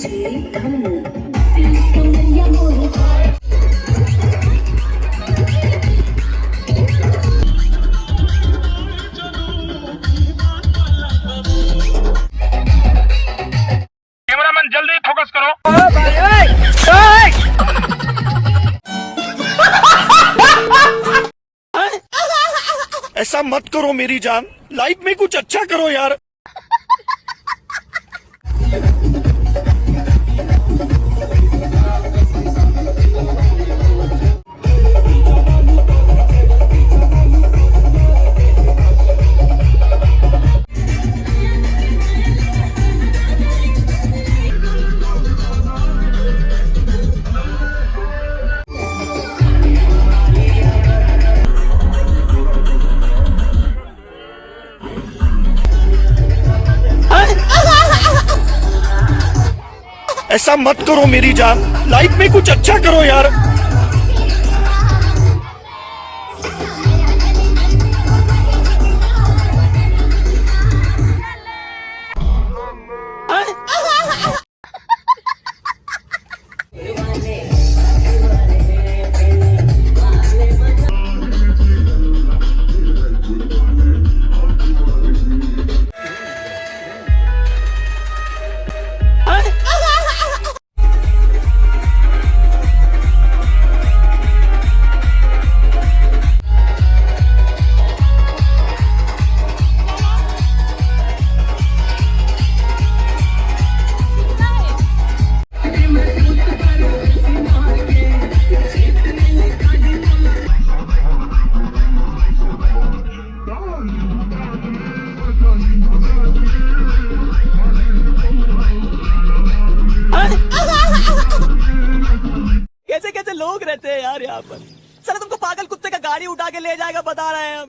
Cameraman जल्दी focus करो। ऐसा मत करो मेरी जान, लाइफ में कुछ अच्छा करो यार। ऐसा मत करो मेरी जान, लाइफ में कुछ अच्छा करो यार। कैसे कैसे लोग रहते हैं यार यहाँ पर। सर तुमको पागल कुत्ते का गाड़ी उठा के ले जाएगा बता रहे हैं हम।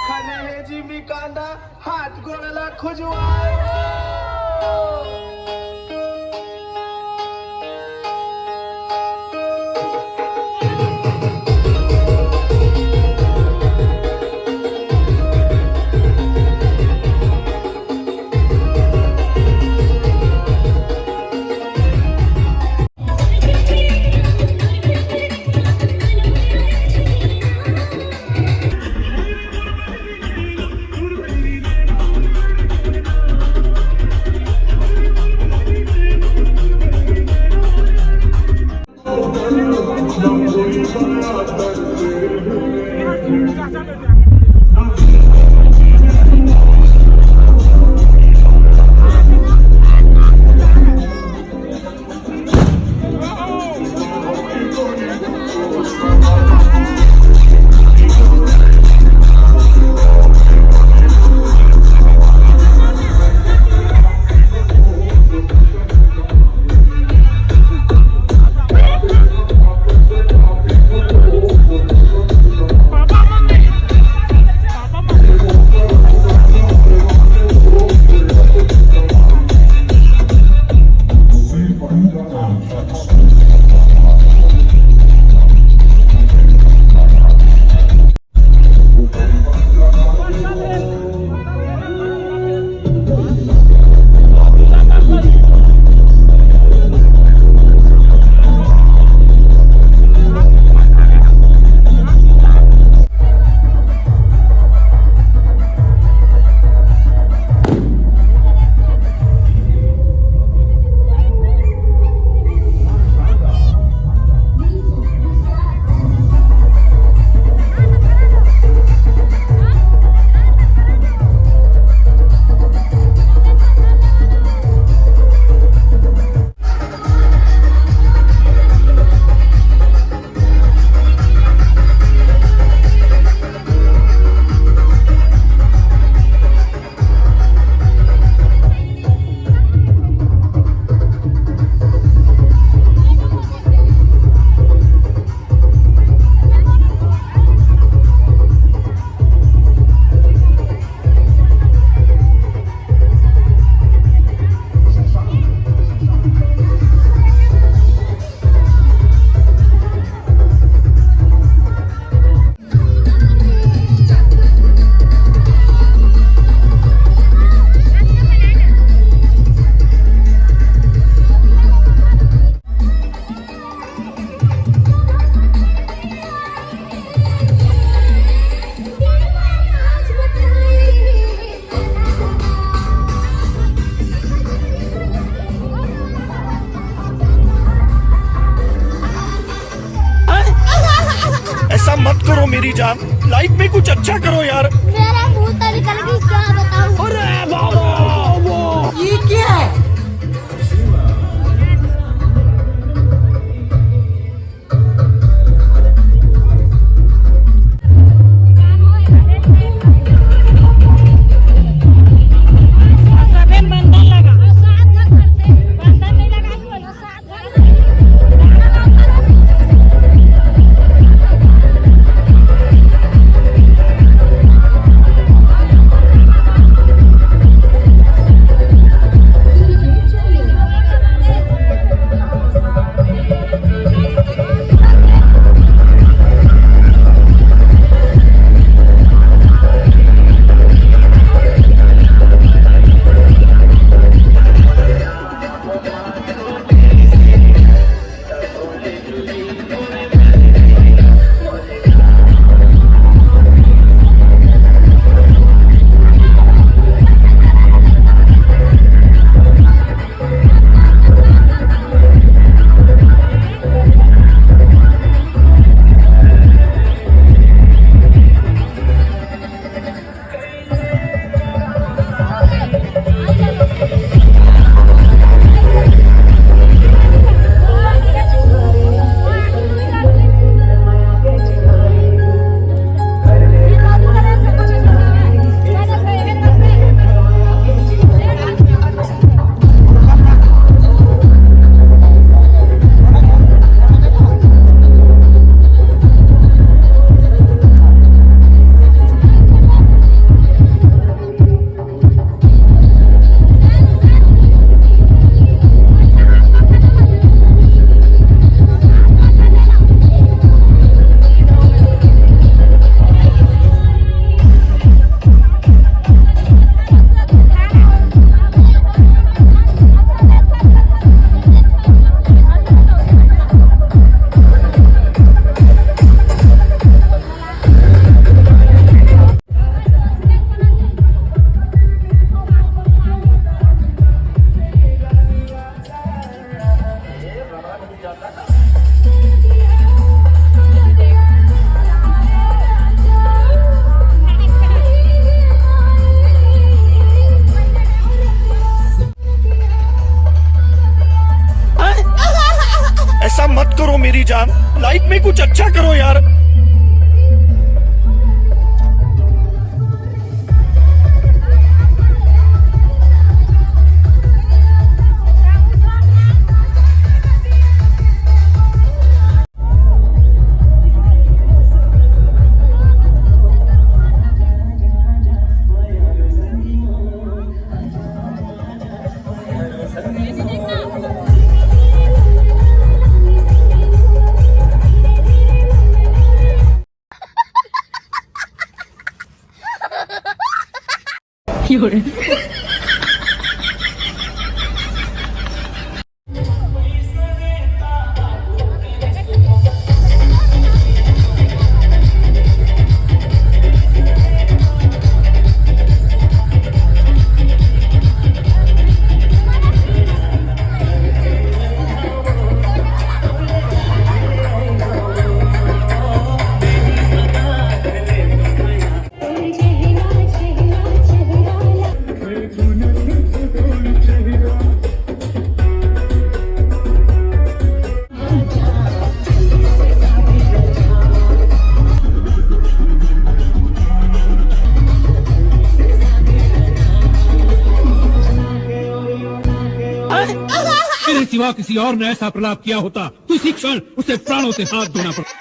खाने है जी मी कांदा हात गोळाला खुजवाय करो मेरी जान, लाइफ में कुछ अच्छा करो यार। मेरा मुंह तो निकल गई, क्या बताऊं। अरे बाबा ये क्या है? ऐसा मत करो मेरी जान, लाइफ में कुछ अच्छा करो यार। मेरे सिवा किसी और ने ऐसा प्रलाप किया होता तो इसी क्षण उसे प्राणों से हाथ धोना पड़ता।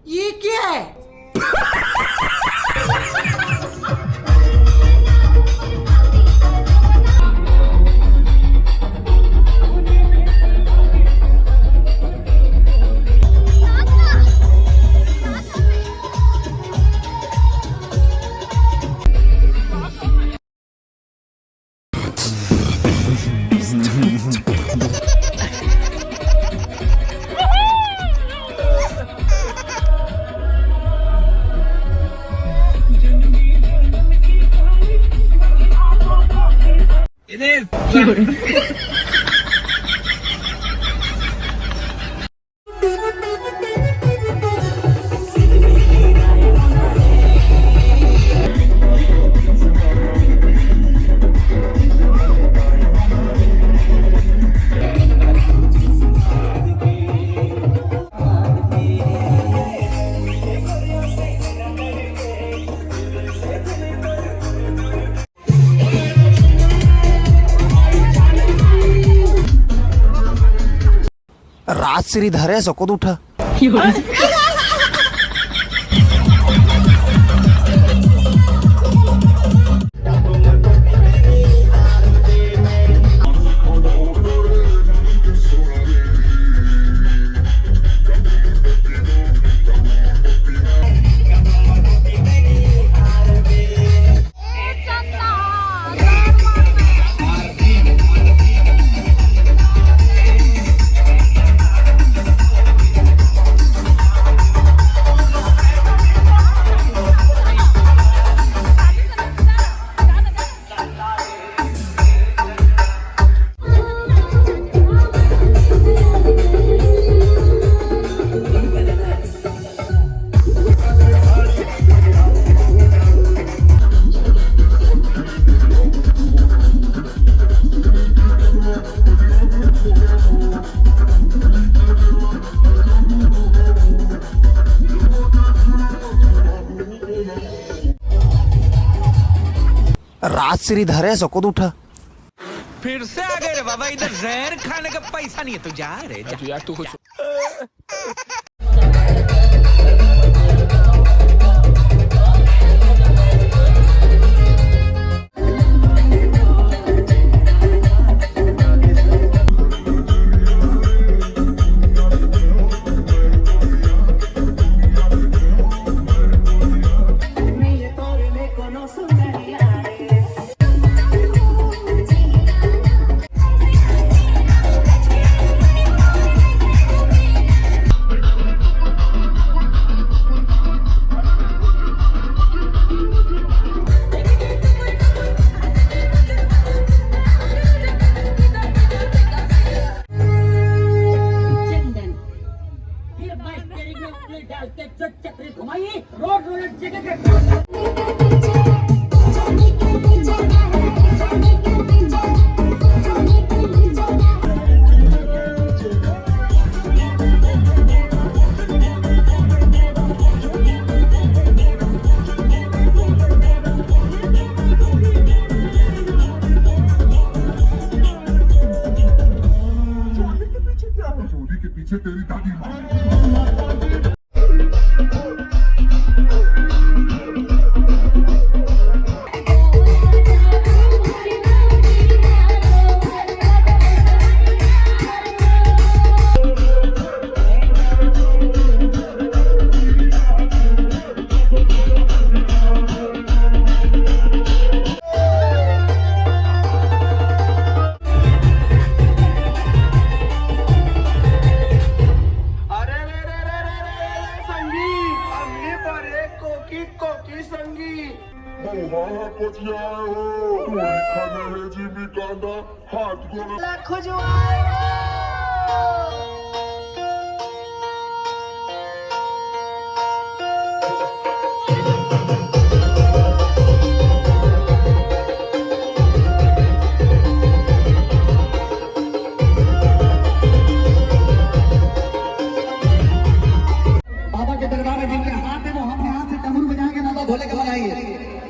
ये क्या है? राजश्री धरे सकत उठा राजश्री धरे सकत उठा फिर से आ गए रे बाबा, इधर जहर खाने का पैसा नहीं है तो जा रे जा। यार तू कुछ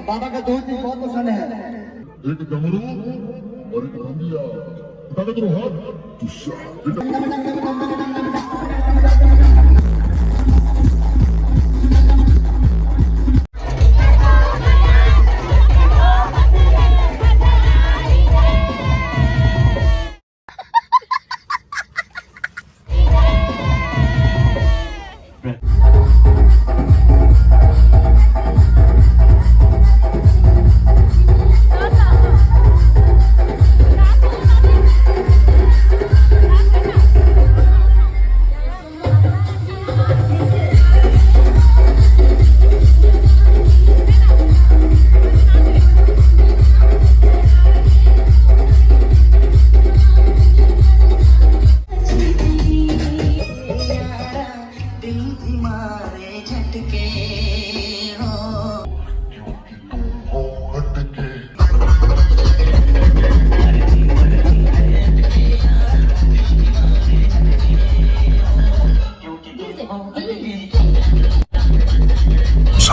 बाबा का दो चीज बहुत पसंद है, एक डमरू और एक भंगिया। बता दो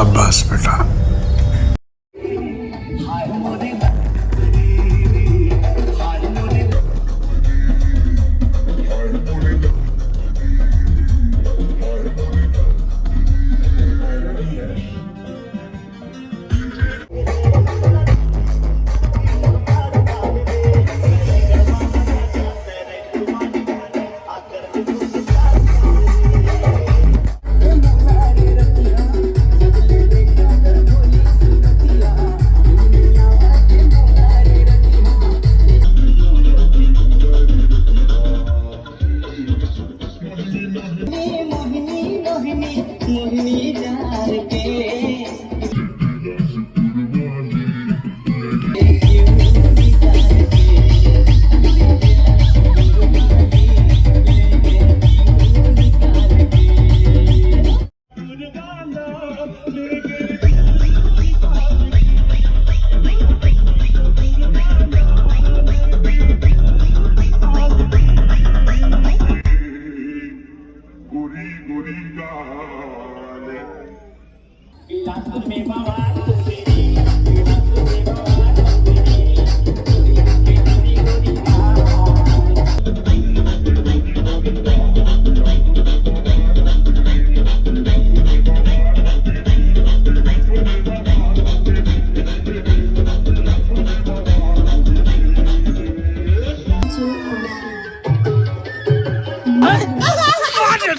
शाबाश बेटा।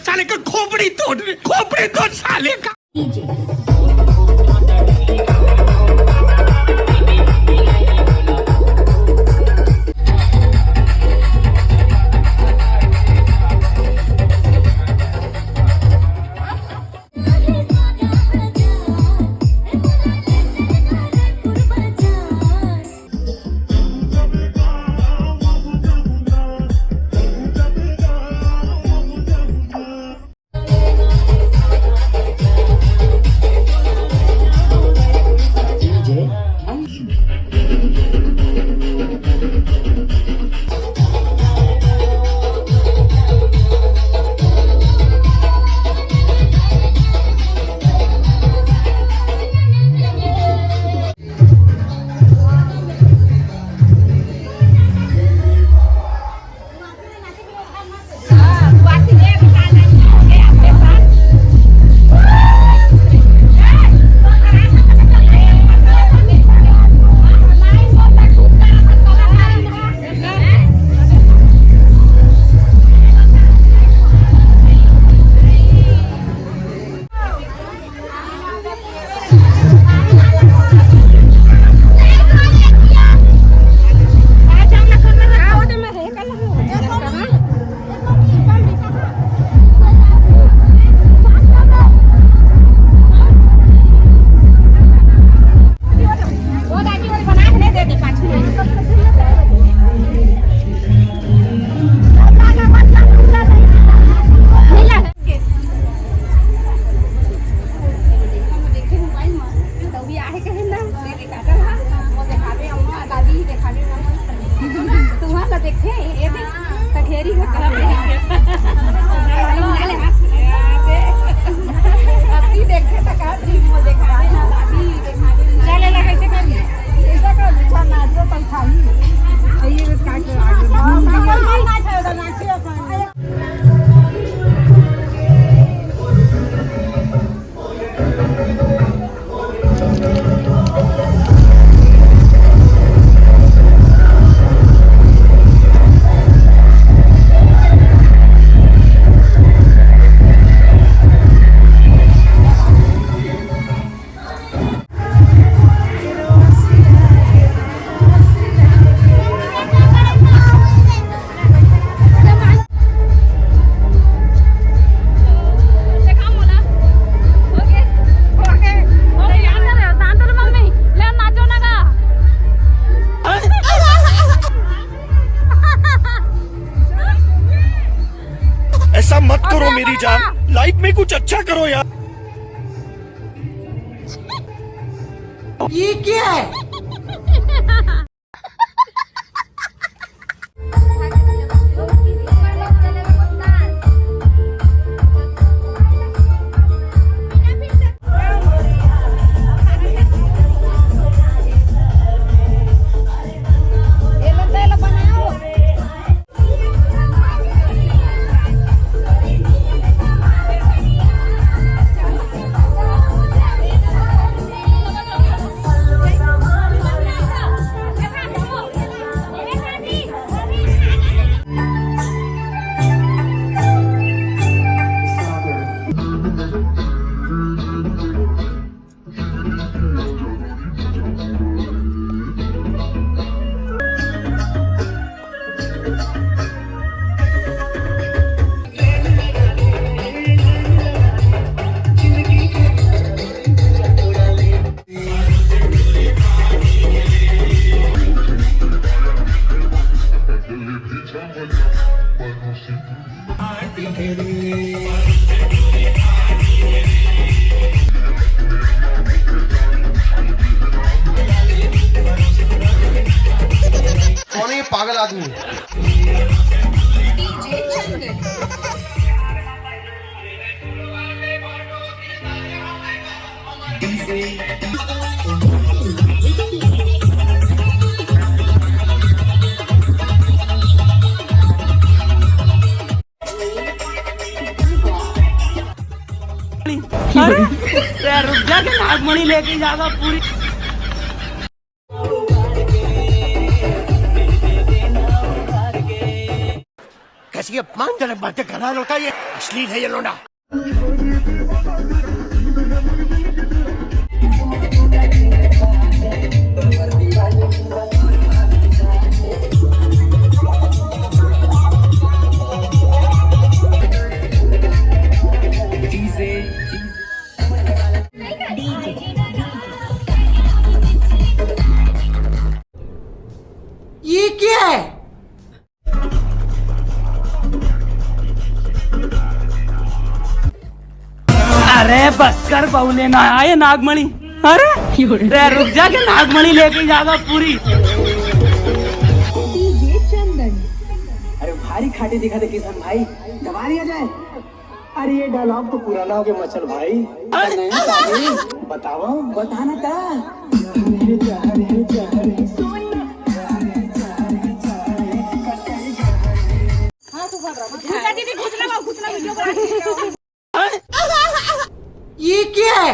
साले का खोपड़ी तोड़ साले का। ऐसा मत करो मेरी जान, लाइफ में कुछ अच्छा करो यार। ये क्या है? पागल आदमी। अरे रुक जा के नागमणि लेके जाएगा पूरी। कैसी अपमानजनक बातें कर रहा है लड़का, ये अश्लील है ये लोना। ये क्या है? अरे बस कर बहुने ना आए नागमणि। अरे रुक जा के नागमणि लेके जाएगा पूरी। अरे भारी खाटी दिखा दे किसान भाई, दबा दिया जाए। अरे ये डायलॉग तो पुराना हो गया मचल भाई। बताओ बताना था। ये क्या है?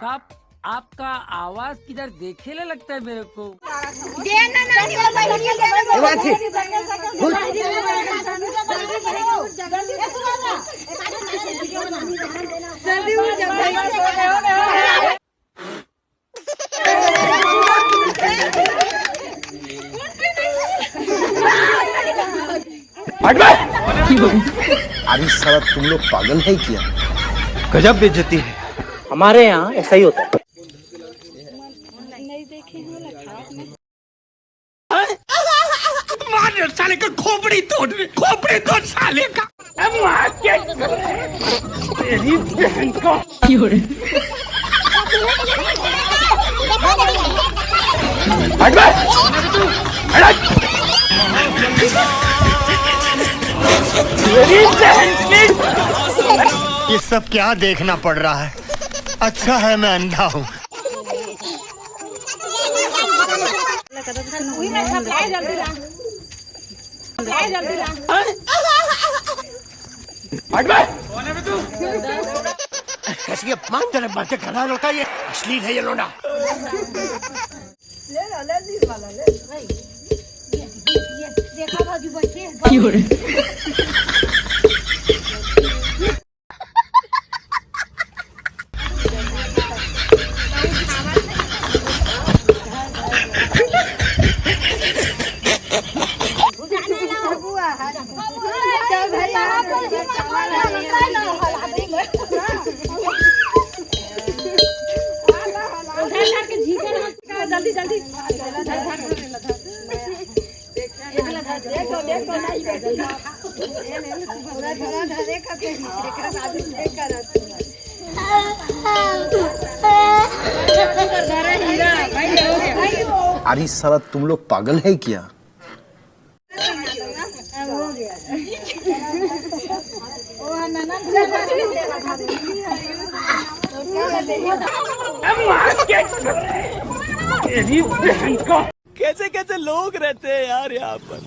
साहब आपका आवाज किधर देखेले लगता है मेरे को। अरे साला तुम लोग पागल है क्या? गजब बेइज्जती है। हमारे यहाँ ऐसा ही होता है। मार साले का खोपड़ी तोड़ साले का। मार के तेरी बहन को। हट बे, हट। तेरी बहन की। ये सब क्या देखना पड़ रहा है? अच्छा है मैं अंधा हूँ। कैसी अपमानजनक बातें कर रहा है लड़का, ये अश्लील है ये लोना। देखा भाजी बच्चे। जल्दी जल्दी अरे साला तुम लोग पागल है क्या? कैसे कैसे लोग रहते हैं यार यहाँ पर।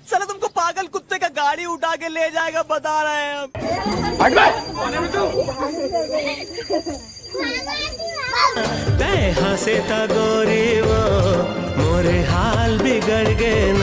साला तुमको पागल कुत्ते का गाड़ी उठा के ले जाएगा बता रहे हैं हम। हंसे था गोरी वो मोरे हाल बिगड़ गए।